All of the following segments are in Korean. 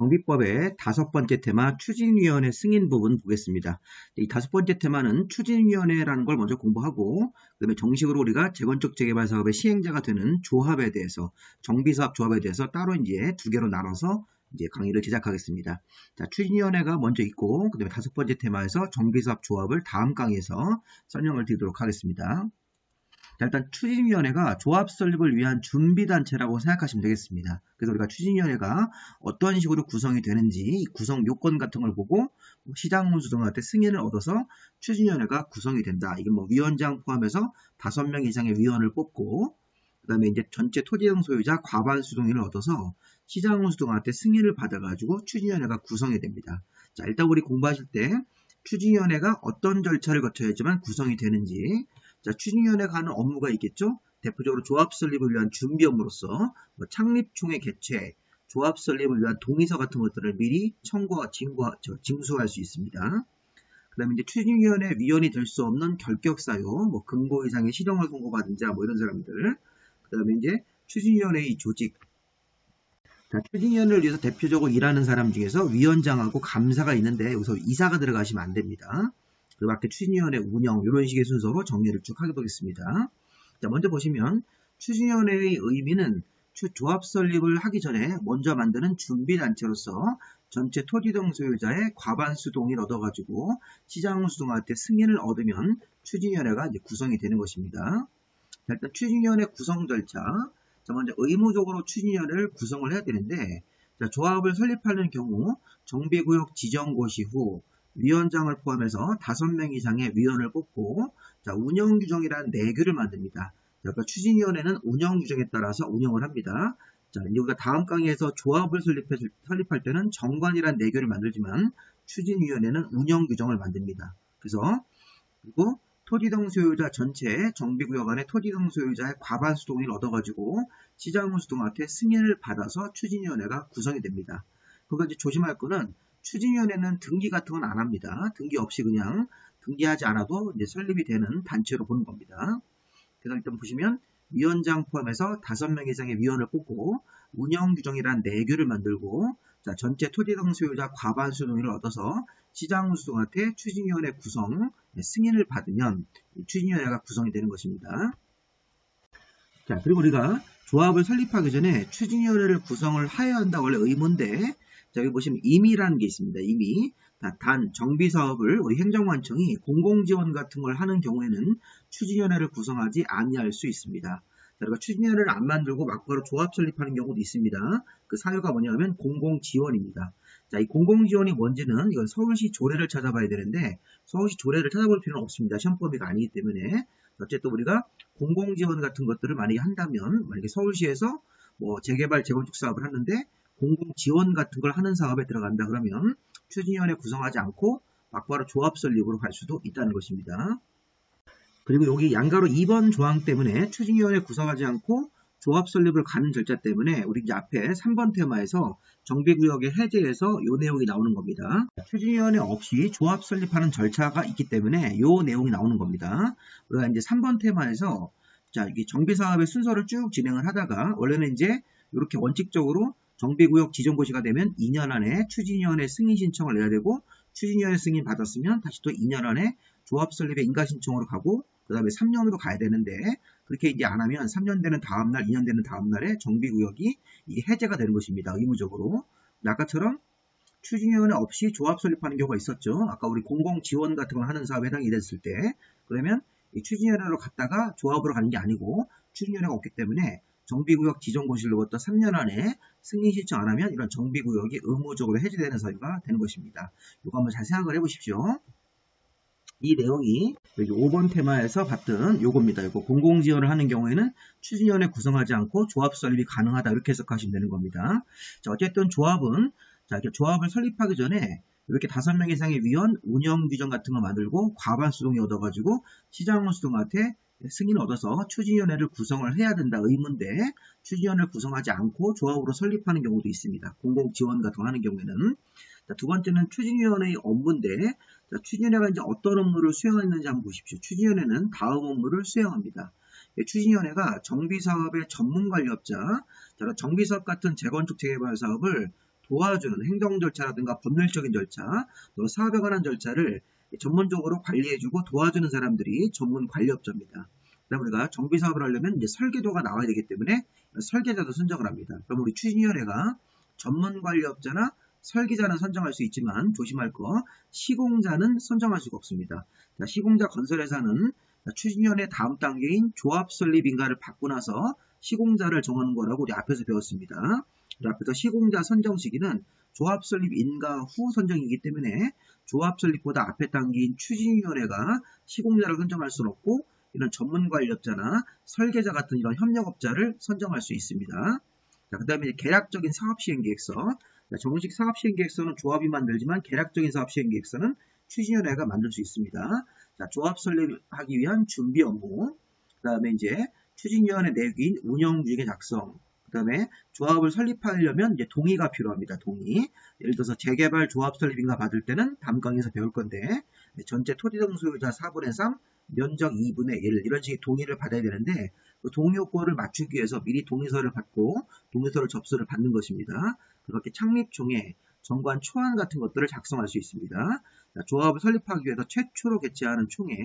정비법의 5번째 테마 추진위원회 승인 부분 보겠습니다. 이 5번째 테마는 추진위원회라는 걸 먼저 공부하고 그다음에 정식으로 우리가 재건축 재개발 사업의 시행자가 되는 조합에 대해서 정비사업 조합에 대해서 따로 이제 2개로 나눠서 이제 강의를 제작하겠습니다. 자, 추진위원회가 먼저 있고 그다음에 5번째 테마에서 정비사업 조합을 다음 강의에서 설명을 드리도록 하겠습니다. 자, 일단 추진위원회가 조합 설립을 위한 준비단체라고 생각하시면 되겠습니다. 그래서 우리가 추진위원회가 어떤 식으로 구성이 되는지 구성 요건 같은 걸 보고 시장문수 등한테 승인을 얻어서 추진위원회가 구성이 된다. 이게 뭐 위원장 포함해서 5명 이상의 위원을 뽑고 그 다음에 이제 전체 토지등 소유자 과반수 동의를 얻어서 시장문수 등한테 승인을 받아가지고 추진위원회가 구성이 됩니다. 자, 일단 우리 공부하실 때 추진위원회가 어떤 절차를 거쳐야지만 구성이 되는지, 자, 추진위원회가 하는 업무가 있겠죠. 대표적으로 조합 설립을 위한 준비 업무로서 뭐 창립총회 개최, 조합 설립을 위한 동의서 같은 것들을 미리 청구와 징수할 수 있습니다. 그 다음에 이제 추진위원회 위원이 될 수 없는 결격사유, 뭐 금고 이상의 실형을 선고받은 자, 뭐 이런 사람들. 그 다음에 이제 추진위원회의 조직. 자, 추진위원회를 위해서 대표적으로 일하는 사람 중에서 위원장하고 감사가 있는데 여기서 이사가 들어가시면 안 됩니다. 그 밖에 추진위원회 운영 이런 식의 순서로 정리를 쭉 하게 되겠습니다. 자, 먼저 보시면 추진위원회의 의미는 조합 설립을 하기 전에 먼저 만드는 준비단체로서 전체 토지등 소유자의 과반수 동의를 얻어가지고 시장문수 등한테 승인을 얻으면 추진위원회가 이제 구성이 되는 것입니다. 자, 일단 추진위원회 구성 절차. 자, 먼저 의무적으로 추진위원회를 구성을 해야 되는데, 자, 조합을 설립하는 경우 정비구역 지정 고시 후 위원장을 포함해서 5명 이상의 위원을 뽑고, 자, 운영규정이라는 4규를 만듭니다. 그러니까 추진위원회는 운영규정에 따라서 운영을 합니다. 자, 이제 우리가 다음 강의에서 조합을 설립할 때는 정관이라는 4규를 만들지만 추진위원회는 운영규정을 만듭니다. 그리고 토지등 소유자 전체 정비구역 안에 토지등 소유자의 과반수 동의를 얻어가지고 시장문수 등한테 승인을 받아서 추진위원회가 구성이 됩니다. 그러니까 이제 조심할 거는 추진위원회는 등기 같은 건 안 합니다. 등기 없이 그냥 등기하지 않아도 이제 설립이 되는 단체로 보는 겁니다. 그래서 일단 보시면 위원장 포함해서 5명 이상의 위원을 뽑고 운영규정이란 4규를 만들고, 자, 전체 토지등 소유자 과반수 동의를 얻어서 시장문수 등한테 추진위원회 구성 승인을 받으면 추진위원회가 구성이 되는 것입니다. 자, 그리고 우리가 조합을 설립하기 전에 추진위원회를 구성을 하여야 한다 원래 의무인데, 자, 여기 보시면 임의라는 게 있습니다. 임의. 단 정비사업을 우리 행정관청이 공공지원 같은 걸 하는 경우에는 추진위원회를 구성하지 아니할 수 있습니다. 자, 그러니까 추진위원회를 안 만들고 막바로 조합 설립하는 경우도 있습니다. 그 사유가 뭐냐면 공공지원입니다. 자, 이 공공지원이 뭔지는 이건 서울시 조례를 찾아봐야 되는데 서울시 조례를 찾아볼 필요는 없습니다. 시험 범위가 아니기 때문에. 어쨌든 우리가 공공지원 같은 것들을 만약에 한다면, 만약에 서울시에서 뭐 재개발 재건축 사업을 하는데 공공지원 같은 걸 하는 사업에 들어간다 그러면 추진위원회 구성하지 않고 막바로 조합 설립으로 갈 수도 있다는 것입니다. 그리고 여기 양가로 2번 조항 때문에 추진위원회 구성하지 않고 조합 설립을 가는 절차 때문에 우리 이제 앞에 3번 테마에서 정비구역의 해제에서 이 내용이 나오는 겁니다. 추진위원회 없이 조합 설립하는 절차가 있기 때문에 이 내용이 나오는 겁니다. 우리가 이제 3번 테마에서 자, 이 정비사업의 순서를 쭉 진행을 하다가 원래는 이제 이렇게 원칙적으로 정비구역 지정고시가 되면 2년 안에 추진위원회 승인 신청을 내야 되고 추진위원회 승인 받았으면 다시 또 2년 안에 조합 설립의 인가 신청으로 가고 그 다음에 3년으로 가야 되는데 그렇게 이제 안 하면 3년 되는 다음날, 2년 되는 다음날에 정비구역이 이게 해제가 되는 것입니다. 의무적으로. 아까처럼 추진위원회 없이 조합 설립하는 경우가 있었죠. 아까 우리 공공지원 같은 걸 하는 사업에 해당이 됐을 때 그러면 이 추진위원회로 갔다가 조합으로 가는 게 아니고 추진위원회가 없기 때문에 정비구역 지정고시로부터 3년 안에 승인 신청 안 하면 이런 정비구역이 의무적으로 해제되는 사유가 되는 것입니다. 이거 한번 잘 생각을 해보십시오. 이 내용이 여기 5번 테마에서 봤던 요겁니다. 이거 공공지원을 하는 경우에는 추진위원회 구성하지 않고 조합 설립이 가능하다 이렇게 해석하시면 되는 겁니다. 자, 어쨌든 조합은 자, 이렇게 조합을 설립하기 전에 이렇게 5명 이상의 위원, 운영규정 같은 거 만들고 과반수 동의 얻어가지고 시장문수 등한테 승인을 얻어서 추진위원회를 구성을 해야 된다 의무인데 추진위원회를 구성하지 않고 조합으로 설립하는 경우도 있습니다. 공공지원 같은 거 하는 경우에는. 자, 두 번째는 추진위원회의 업무인데 자, 추진위원회가 이제 어떤 업무를 수행하는지 한번 보십시오. 추진위원회는 다음 업무를 수행합니다. 추진위원회가 정비사업의 전문관리업자, 정비사업 같은 재건축 재개발 사업을 도와주는 행정 절차라든가 법률적인 절차, 또 사업에 관한 절차를 전문적으로 관리해주고 도와주는 사람들이 전문 관리업자입니다. 그다음 우리가 정비 사업을 하려면 이제 설계도가 나와야 되기 때문에 설계자도 선정을 합니다. 그럼 우리 추진위원회가 전문 관리업자나 설계자는 선정할 수 있지만 조심할 거 시공자는 선정할 수가 없습니다. 자, 시공자 건설회사는 추진위원회 다음 단계인 조합 설립 인가를 받고 나서 시공자를 정하는 거라고 우리 앞에서 배웠습니다. 우리 앞에서 시공자 선정 시기는 조합 설립 인가 후 선정이기 때문에 조합 설립보다 앞에 단계인 추진위원회가 시공자를 선정할 수는 없고 이런 전문 관리업자나 설계자 같은 이런 협력업자를 선정할 수 있습니다. 그 다음에 계략적인 사업시행계획서. 정식 사업시행계획서는 조합이 만들지만 계략적인 사업시행계획서는 추진위원회가 만들 수 있습니다. 자, 조합 설립하기 위한 준비 업무. 그 다음에 이제 추진위원회 내규인 운영규칙의 작성. 그 다음에 조합을 설립하려면 이제 동의가 필요합니다. 동의. 예를 들어서 재개발 조합 설립인가 받을 때는 다음 강의에서 배울 건데 전체 토지 등 소유자 4분의 3, 면적 2분의 1 이런 식의 동의를 받아야 되는데 그 동의 요건을 맞추기 위해서 미리 동의서를 받고 동의서를 접수를 받는 것입니다. 그렇게 창립총회, 정관 초안 같은 것들을 작성할 수 있습니다. 자, 조합을 설립하기 위해서 최초로 개최하는 총회,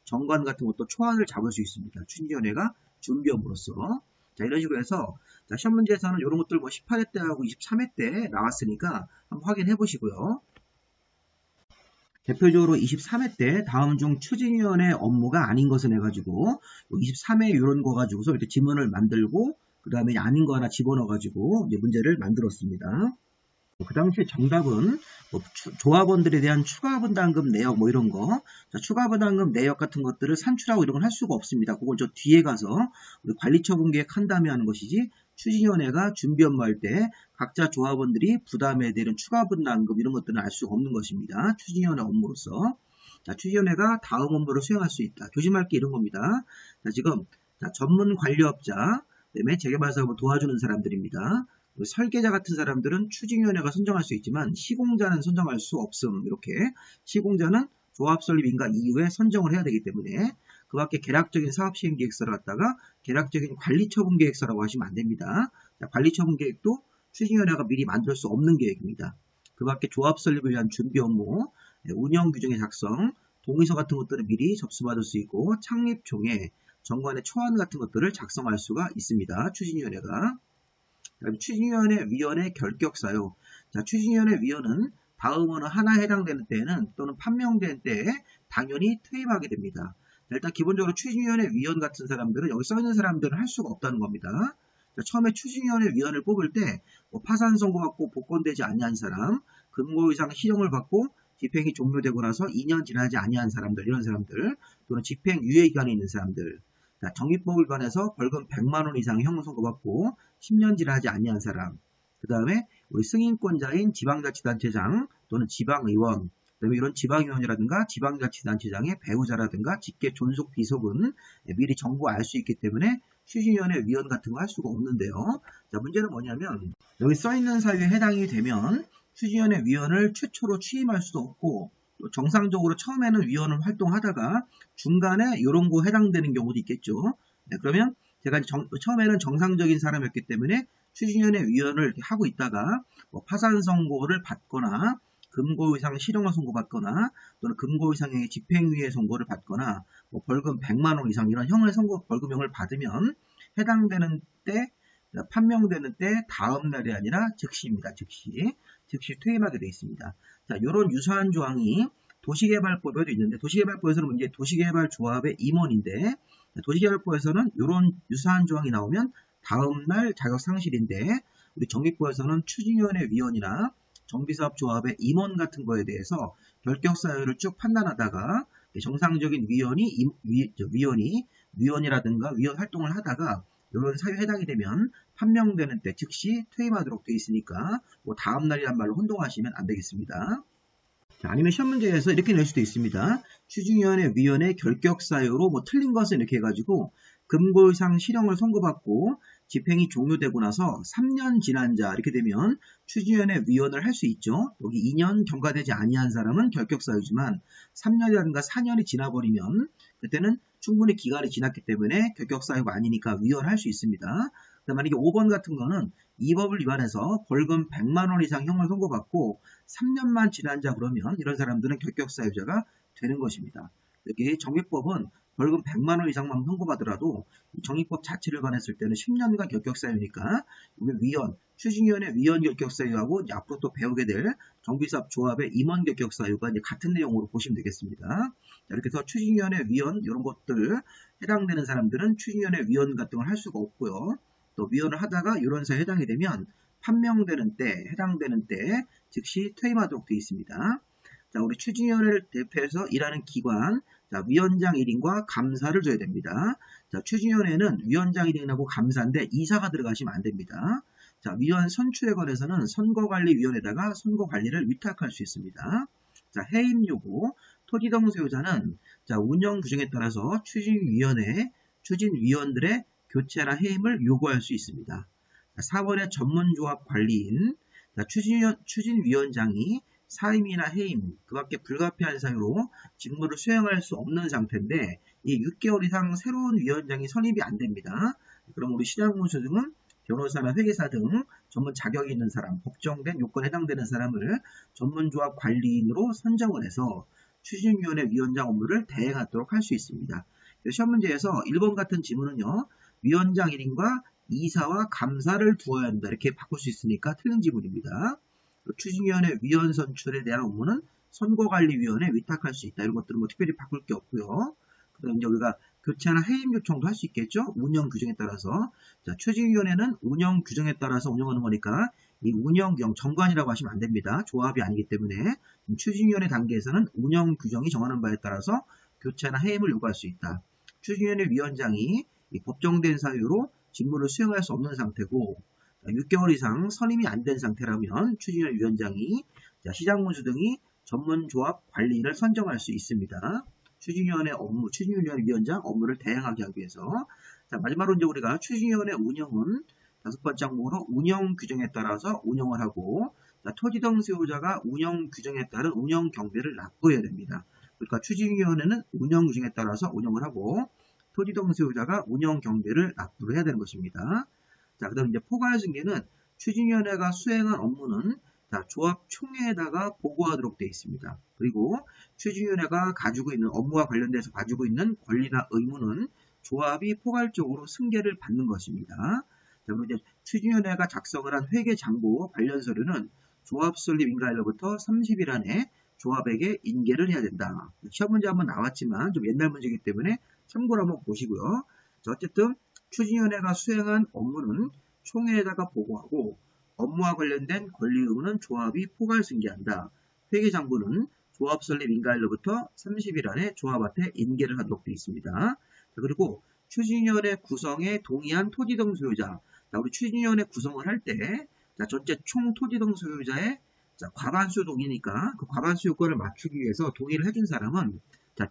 정관 같은 것도 초안을 잡을 수 있습니다. 추진위원회가 준비업으로서. 자, 이런 식으로 해서 자, 시험 문제에서는 이런 것들 뭐 18회 때하고 23회 때 나왔으니까 한번 확인해 보시고요. 대표적으로 23회 때 다음 중 추진위원회 업무가 아닌 것을 해가지고 23회 이런 거 가지고서 이렇게 지문을 만들고 그 다음에 아닌 거 하나 집어넣어가지고 이제 문제를 만들었습니다. 그 당시 정답은 뭐 조합원들에 대한 추가 분담금 내역 뭐 이런 거, 자, 추가 분담금 내역 같은 것들을 산출하고 이런 건 할 수가 없습니다. 그건 저 뒤에 가서 우리 관리처분 계획 한 다음에 하는 것이지 추진위원회가 준비 업무할 때 각자 조합원들이 부담해야 되는 추가 분담금 이런 것들은 알 수가 없는 것입니다. 추진위원회 업무로서. 자, 추진위원회가 다음 업무를 수행할 수 있다. 조심할 게 이런 겁니다. 자, 지금 전문 관리업자, 그다음에 재개발 사업을 도와주는 사람들입니다. 설계자 같은 사람들은 추진위원회가 선정할 수 있지만 시공자는 선정할 수 없음. 이렇게 시공자는 조합 설립 인가 이후에 선정을 해야 되기 때문에 그 밖에 계략적인 사업시행계획서를 갖다가 계략적인 관리처분계획서라고 하시면 안 됩니다. 관리처분계획도 추진위원회가 미리 만들 수 없는 계획입니다. 그 밖에 조합 설립을 위한 준비 업무, 운영규정의 작성, 동의서 같은 것들을 미리 접수받을 수 있고 창립총회, 정관의 초안 같은 것들을 작성할 수가 있습니다. 추진위원회가. 추진위원회 위원회 결격사유. 자, 추진위원회 위원은 다음 어느 하나에 해당되는 때에는 또는 판명된 때에 당연히 퇴임하게 됩니다. 자, 일단 기본적으로 추진위원회 위원 같은 사람들은 여기 써있는 사람들은 할 수가 없다는 겁니다. 자, 처음에 추진위원회 위원을 뽑을 때 뭐 파산 선고받고 복권되지 아니한 사람, 금고 이상 실형을 받고 집행이 종료되고 나서 2년 지나지 아니한 사람들, 이런 사람들, 또는 집행 유예 기간에 있는 사람들, 자, 정비법 위반해서 벌금 100만 원 이상 형 선고받고 10년 지나지 아니한 사람, 그 다음에 우리 승인권자인 지방자치단체장 또는 지방의원, 그 다음에 이런 지방의원이라든가 지방자치단체장의 배우자라든가 직계 존속 비속은 미리 정보 알 수 있기 때문에 추진위원회 위원 같은 거 할 수가 없는데요. 자, 문제는 뭐냐면 여기 써있는 사유에 해당이 되면 추진위원회 위원을 최초로 취임할 수도 없고 정상적으로 처음에는 위원을 활동하다가 중간에 이런 거 해당되는 경우도 있겠죠. 네, 그러면 제가 처음에는 정상적인 사람이었기 때문에 추진위원회 위원을 하고 있다가 뭐 파산 선고를 받거나 금고 이상 실형을 선고받거나 또는 금고 이상의 집행유예 선고를 받거나 뭐 벌금 100만 원 이상 이런 벌금형을 받으면 해당되는 때 판명되는 때 다음 날이 아니라 즉시입니다. 즉시 퇴임하게 되어 있습니다. 자, 이런 유사한 조항이 도시개발법에도 있는데 도시개발법에서는 이제 도시개발조합의 임원인데 도시개발법에서는 이런 유사한 조항이 나오면 다음날 자격 상실인데 우리 정비법에서는 추진위원회 위원이나 정비사업조합의 임원 같은 거에 대해서 결격 사유를 쭉 판단하다가 정상적인 위원이라든가 위원 활동을 하다가 이런 사유에 해당이 되면 판명되는 때 즉시 퇴임하도록 되어 있으니까 뭐 다음 날이란 말로 혼동하시면 안 되겠습니다. 자, 아니면 시험 문제에서 이렇게 낼 수도 있습니다. 추진위원회 위원의 결격 사유로 뭐 틀린 것은 이렇게 해가지고 금고 이상 실형을 선고받고 집행이 종료되고 나서 3년 지난 자 이렇게 되면 추진위원회 위원을 할 수 있죠. 여기 2년 경과되지 아니한 사람은 결격 사유지만 3년이라든가 4년이 지나버리면 그때는 충분히 기간이 지났기 때문에 결격 사유가 아니니까 위원할 수 있습니다. 그 만약에 5번 같은 거는 이 법을 위반해서 벌금 100만 원 이상 형을 선고받고 3년만 지난 자 그러면 이런 사람들은 결격사유자가 되는 것입니다. 이렇게 정익법은 벌금 100만 원 이상만 선고받더라도 정익법 자체를 반했을 때는 10년간 결격사유니까 위원, 추진위원회 위원 결격사유하고 앞으로 또 배우게 될 정비사업 조합의 임원 결격사유가 이제 같은 내용으로 보시면 되겠습니다. 자, 이렇게 해서 추진위원회 위원 이런 것들 해당되는 사람들은 추진위원회 위원 같은 걸 할 수가 없고요. 또 위원을 하다가 이런 사유에 해당이 되면 판명되는 때, 해당되는 때 즉시 퇴임하도록 되어 있습니다. 자, 우리 추진위원회를 대표해서 일하는 기관, 자, 위원장 1인과 감사를 줘야 됩니다. 자, 추진위원회는 위원장 1인하고 감사인데 이사가 들어가시면 안 됩니다. 자, 위원 선출에 관해서는 선거관리위원회에다가 선거관리를 위탁할 수 있습니다. 자, 해임 요구, 토지동 소유자는 자, 운영 규정에 따라서 추진위원회, 추진위원들의 교체나 해임을 요구할 수 있습니다. 4번의 전문조합 관리인, 자, 추진위원장이 사임이나 해임, 그 밖에 불가피한 사유로 직무를 수행할 수 없는 상태인데 이 6개월 이상 새로운 위원장이 선임이 안 됩니다. 그럼 우리 시장문서 등은 변호사나 회계사 등 전문 자격이 있는 사람, 법정된 요건에 해당되는 사람을 전문조합 관리인으로 선정을 해서 추진위원회 위원장 업무를 대행하도록 할 수 있습니다. 시험 문제에서 1번 같은 지문은요. 위원장 1인과 이사와 감사를 두어야 한다. 이렇게 바꿀 수 있으니까 틀린 지문입니다. 추진위원회 위원 선출에 대한 업무는 선거관리위원회에 위탁할 수 있다. 이런 것들은 뭐 특별히 바꿀 게 없고요. 그 다음에 우리가 교체나 해임 요청도 할 수 있겠죠. 운영 규정에 따라서. 자, 추진위원회는 운영 규정에 따라서 운영하는 거니까 이 운영 규정 정관이라고 하시면 안 됩니다. 조합이 아니기 때문에 추진위원회 단계에서는 운영 규정이 정하는 바에 따라서 교체나 해임을 요구할 수 있다. 추진위원회 위원장이 법정된 사유로 직무를 수행할 수 없는 상태고 6개월 이상 선임이 안 된 상태라면 추진위원회 위원장이 시장문수 등이 전문조합 관리인을 선정할 수 있습니다. 추진위원회 업무, 추진위원회 위원장 업무를 대행하게 하기 위해서. 자, 마지막으로 이제 우리가 추진위원회 운영은 5번째 항목으로 운영 규정에 따라서 운영을 하고, 자, 토지등 소유자가 운영 규정에 따른 운영 경비를 납부해야 됩니다. 그러니까 추진위원회는 운영 규정에 따라서 운영을 하고, 토지등 소유자가 운영 경비를 납부를 해야 되는 것입니다. 자, 그 다음 이제 포괄승계는 추진위원회가 수행한 업무는 자, 조합 총회에다가 보고하도록 되어 있습니다. 그리고 추진위원회가 가지고 있는 업무와 관련돼서 가지고 있는 권리나 의무는 조합이 포괄적으로 승계를 받는 것입니다. 자, 그리고 이제 추진위원회가 작성을 한 회계장부 관련 서류는 조합 설립 인가일로부터 30일 안에 조합에게 인계를 해야 된다. 시험 문제 한번 나왔지만 좀 옛날 문제이기 때문에 참고로 한번 보시고요. 자, 어쨌든 추진위원회가 수행한 업무는 총회에다가 보고하고 업무와 관련된 권리 의무는 조합이 포괄 승계한다. 회계장부는 조합 설립 인가일로부터 30일 안에 조합한테 인계를 하도록 되어 있습니다. 자, 그리고 추진위원회 구성에 동의한 토지등 소유자. 자, 우리 추진위원회 구성을 할 때 전체 총 토지등 소유자의 과반수 동의니까 그 과반수 요건을 맞추기 위해서 동의를 해준 사람은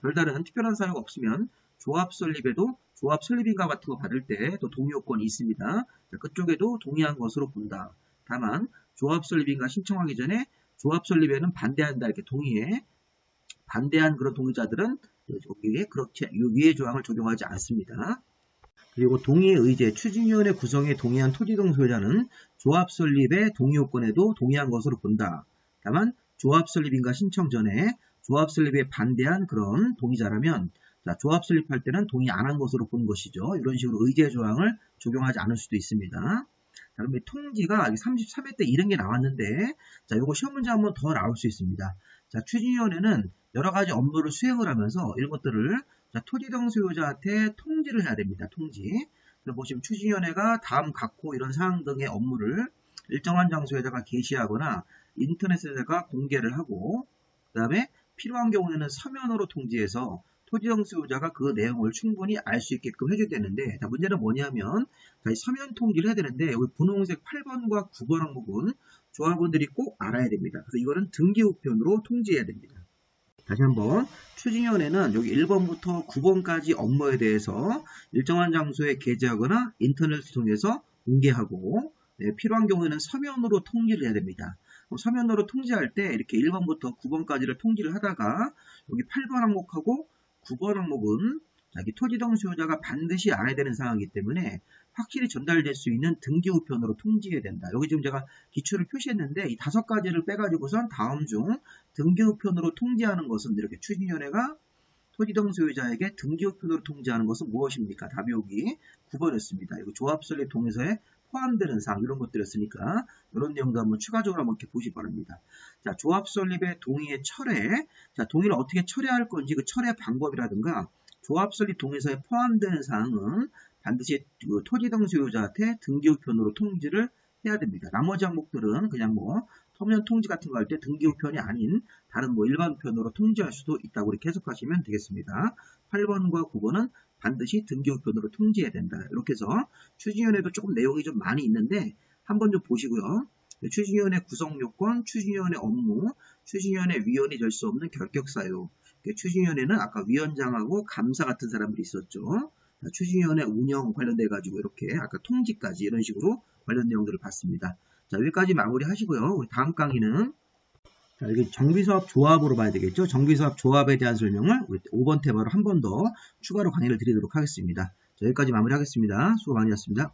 별다른 특별한 사유가 없으면 조합 설립에도 조합 설립인가 같은 거 받을 때 또 동의 요건이 있습니다. 그쪽에도 동의한 것으로 본다. 다만 조합 설립인가 신청하기 전에 조합 설립에는 반대한다 이렇게 동의해 반대한 그런 동의자들은 여기에 그렇게 위의 조항을 적용하지 않습니다. 그리고 동의의 의제, 추진위원회 구성에 동의한 토지등 소유자는 조합 설립의 동의 요건에도 동의한 것으로 본다. 다만 조합 설립인가 신청 전에 조합 설립에 반대한 그런 동의자라면 조합 설립할 때는 동의 안 한 것으로 본 것이죠. 이런 식으로 의제 조항을 적용하지 않을 수도 있습니다. 자, 그럼 통지가 33회 때 이런 게 나왔는데, 요거 시험 문제 한번 더 나올 수 있습니다. 자, 추진위원회는 여러 가지 업무를 수행을 하면서 이런 것들을 토지등 소유자한테 통지를 해야 됩니다. 통지. 그래서 보시면 추진위원회가 다음 각호 이런 사항 등의 업무를 일정한 장소에다가 게시하거나 인터넷에다가 공개를 하고, 그 다음에 필요한 경우에는 서면으로 통지해서 토지등 소유자가 그 내용을 충분히 알 수 있게끔 해줘야 되는데, 문제는 뭐냐면 서면 통지를 해야 되는데 여기 분홍색 8번과 9번 항목은 조합원들이 꼭 알아야 됩니다. 그래서 이거는 등기 우편으로 통지해야 됩니다. 다시 한번 추진위원회는 여기 1번부터 9번까지 업무에 대해서 일정한 장소에 게재하거나 인터넷을 통해서 공개하고 필요한 경우에는 서면으로 통지를 해야 됩니다. 서면으로 통지할 때 이렇게 1번부터 9번까지를 통지를 하다가 여기 8번 항목하고 9번 항목은 자, 이 토지동 수요자가 반드시 알아야 되는 사항이기 때문에 확실히 전달될 수 있는 등기 우편으로 통지해야 된다. 여기 지금 제가 기초를 표시했는데 이 5가지를 빼가지고선 다음 중 등기 우편으로 통지하는 것은 이렇게 추진위원회가 토지동 소유자에게 등기 우편으로 통지하는 것은 무엇입니까? 답이 여기 9번이었습니다. 이거 조합설립 동의서에 포함되는 사항 이런 것들이었으니까 이런 내용도 한번 추가적으로 한번 이렇게 보시기 바랍니다. 자, 조합설립의 동의의 철회. 자, 동의를 어떻게 철회할 건지 그 철회 방법이라든가 조합설립 동의서에 포함되는 사항은 반드시 그 토지동 소유자한테 등기 우편으로 통지를 해야 됩니다. 나머지 항목들은 그냥 뭐 서면 통지 같은 거 할 때 등기 우편이 아닌 다른 뭐 일반 우편으로 통지할 수도 있다고 이렇게 해석하시면 되겠습니다. 8번과 9번은 반드시 등기 우편으로 통지해야 된다. 이렇게 해서 추진위원회도 조금 내용이 좀 많이 있는데 한번 좀 보시고요. 추진위원회 구성 요건, 추진위원회 업무, 추진위원회 위원이 될 수 없는 결격사유. 추진위원회는 아까 위원장하고 감사 같은 사람들이 있었죠. 추진위원회 운영 관련돼 가지고 이렇게 아까 통지까지 이런 식으로 관련 내용들을 봤습니다. 자, 여기까지 마무리 하시고요. 우리 다음 강의는 자, 여기 정비사업 조합으로 봐야 되겠죠. 정비사업 조합에 대한 설명을 5번 테마로 한 번 더 추가로 강의를 드리도록 하겠습니다. 자, 여기까지 마무리하겠습니다. 수고 많으셨습니다.